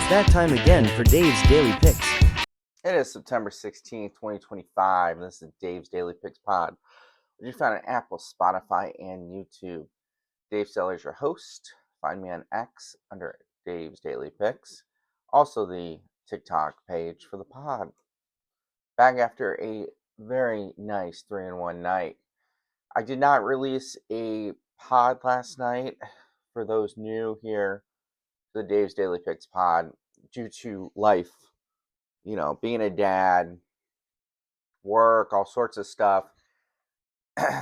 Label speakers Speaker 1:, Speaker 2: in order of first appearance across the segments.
Speaker 1: It's that time again for Dave's Daily Picks.
Speaker 2: It is September 16th, 2025. This is Dave's Daily Picks Pod, which you found on Apple, Spotify, and YouTube. Dave Seller is your host. Find me on X under Dave's Daily Picks. Also, the TikTok page for the pod. Back after a very nice 3-1 night. I did not release a pod last night for those new here to the Dave's Daily Picks pod due to life. You know, being a dad, work, all sorts of stuff.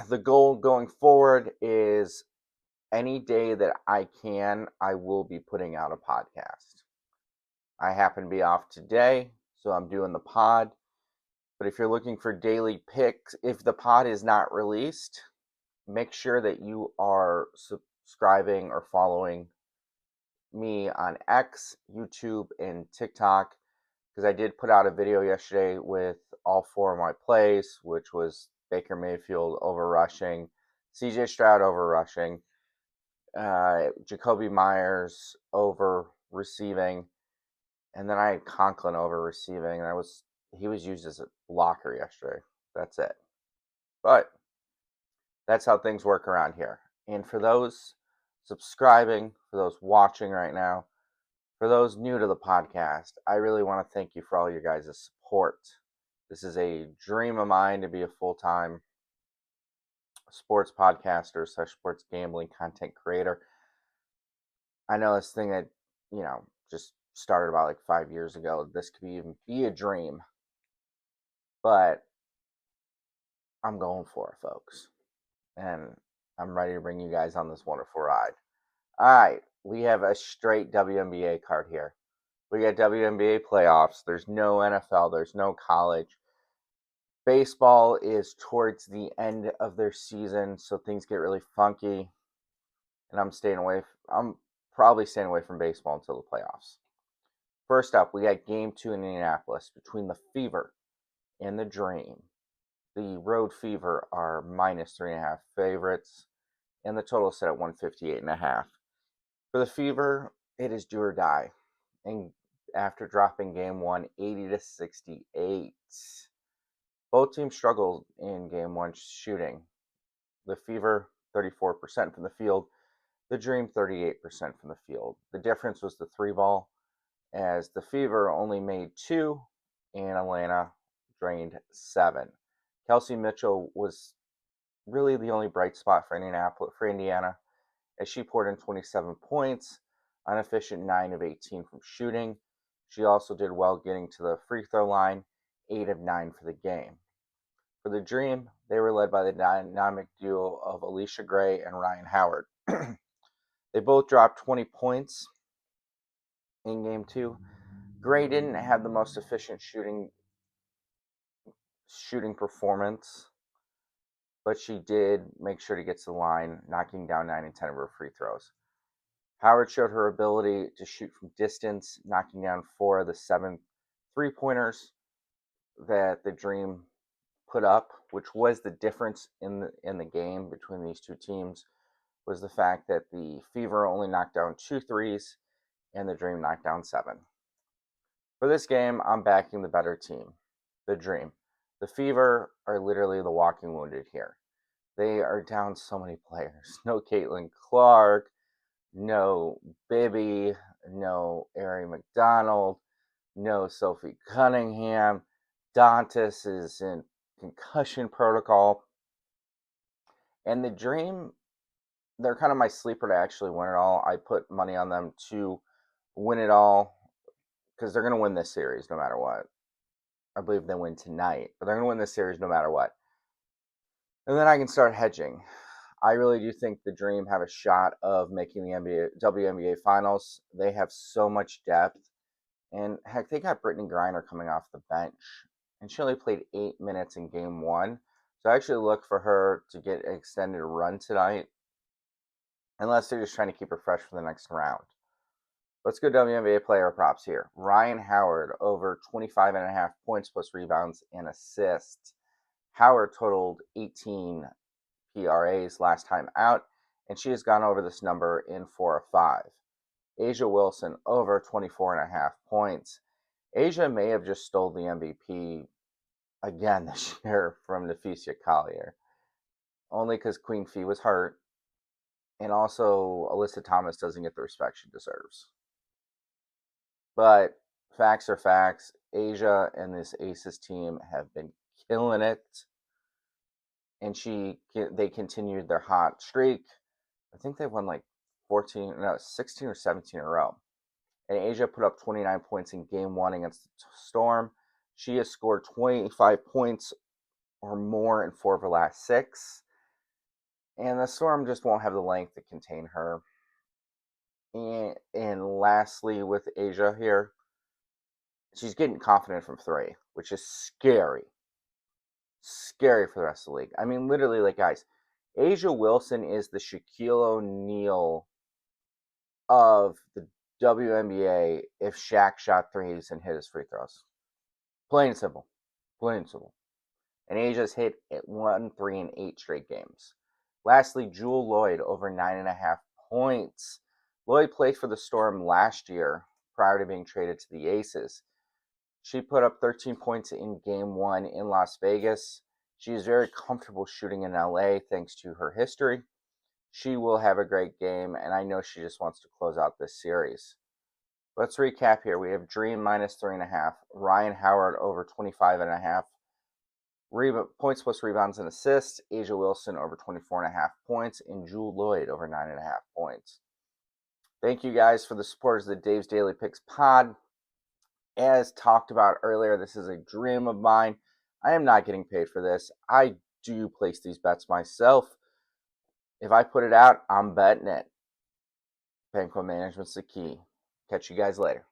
Speaker 2: The goal going forward is any day that I can, I will be putting out a podcast. I happen to be off today, so I'm doing the pod. But if you're looking for daily picks, if the pod is not released, make sure that you are subscribing or following me on X, YouTube, and TikTok, because I did put out a video yesterday with all four of my plays, which was Baker Mayfield over rushing, CJ Stroud over rushing, Jacoby Myers over receiving, and then I had Conklin over receiving, and he was used as a blocker yesterday. That's it. But that's how things work around here. And for those subscribing, for those watching right now, for those new to the podcast, I really want to thank you for all your guys' support. This is a dream of mine to be a full-time sports podcaster / sports gambling content creator. I know this thing that, just started about like 5 years ago. This could even be a dream. But I'm going for it, folks. And I'm ready to bring you guys on this wonderful ride. All right, we have a straight WNBA card here. We got WNBA playoffs. There's no NFL. There's no college. Baseball is towards the end of their season, so things get really funky. And I'm probably staying away from baseball until the playoffs. First up, we got Game 2 in Indianapolis between the Fever and the Dream. The Road Fever are -3.5 favorites, and the total is set at 158.5. For the Fever, it is do or die. And after dropping Game 1, 80-68. Both teams struggled in Game 1 shooting. The Fever, 34% from the field. The Dream, 38% from the field. The difference was the 3-ball, as the Fever only made 2, and Atlanta drained 7. Kelsey Mitchell was really the only bright spot for Indiana, as she poured in 27 points, an efficient 9 of 18 from shooting. She also did well getting to the free throw line, 8 of 9 for the game. For the Dream, they were led by the dynamic duo of Alicia Gray and Ryan Howard. They both dropped 20 points in Game 2. Gray didn't have the most efficient shooting performance, but she did make sure to get to the line, knocking down 9 and 10 of her free throws. Howard showed her ability to shoot from distance, knocking down 4 of the 7 three-pointers that the Dream put up, which was the difference in the game between these two teams, was the fact that the Fever only knocked down 2 threes and the Dream knocked down 7. For this game, I'm backing the better team, the Dream. The Fever are literally the walking wounded here. They are down so many players. No Caitlin Clark, no Bibby, no Ari McDonald, no Sophie Cunningham. Dantas is in concussion protocol. And the Dream, they're kind of my sleeper to actually win it all. I put money on them to win it all because they're going to win this series no matter what. I believe they win tonight, but they're going to win this series no matter what. And then I can start hedging. I really do think the Dream have a shot of making the WNBA Finals. They have so much depth. And heck, they got Brittany Griner coming off the bench. And she only played 8 minutes in Game 1. So I actually look for her to get an extended run tonight. Unless they're just trying to keep her fresh for the next round. Let's go WNBA player props here. Ryan Howard over 25.5 points plus rebounds and assists. Howard totaled 18 PRAs last time out, and she has gone over this number in 4 of 5. Asia Wilson over 24.5 points. Asia may have just stole the MVP again this year from Nafesia Collier, only because Queen Fee was hurt, and also Alyssa Thomas doesn't get the respect she deserves. But facts are facts. Asia and this Aces team have been killing it, and they continued their hot streak. I think they've won like 16 or 17 in a row. And Asia put up 29 points in game one against the Storm. She has scored 25 points or more in 4 of her last 6. And the Storm just won't have the length to contain her. And lastly, with Asia here, she's getting confident from 3, which is scary. Scary for the rest of the league. I mean, literally, like, guys, Asia Wilson is the Shaquille O'Neal of the WNBA if Shaq shot threes and hit his free throws. Plain and simple. Plain and simple. And Asia's hit at 1, 3, and 8 straight games. Lastly, Jewel Lloyd over 9.5 points. Lloyd played for the Storm last year prior to being traded to the Aces. She put up 13 points in game 1 in Las Vegas. She is very comfortable shooting in LA thanks to her history. She will have a great game, and I know she just wants to close out this series. Let's recap here. We have Dream minus 3.5, Ryan Howard over 25.5, points plus rebounds and assists, Asia Wilson over 24.5 points, and Jewel Lloyd over 9.5 points. Thank you guys for the supporters of the Dave's Daily Picks pod. As talked about earlier, this is a dream of mine. I am not getting paid for this. I do place these bets myself. If I put it out, I'm betting it. Bankroll management's the key. Catch you guys later.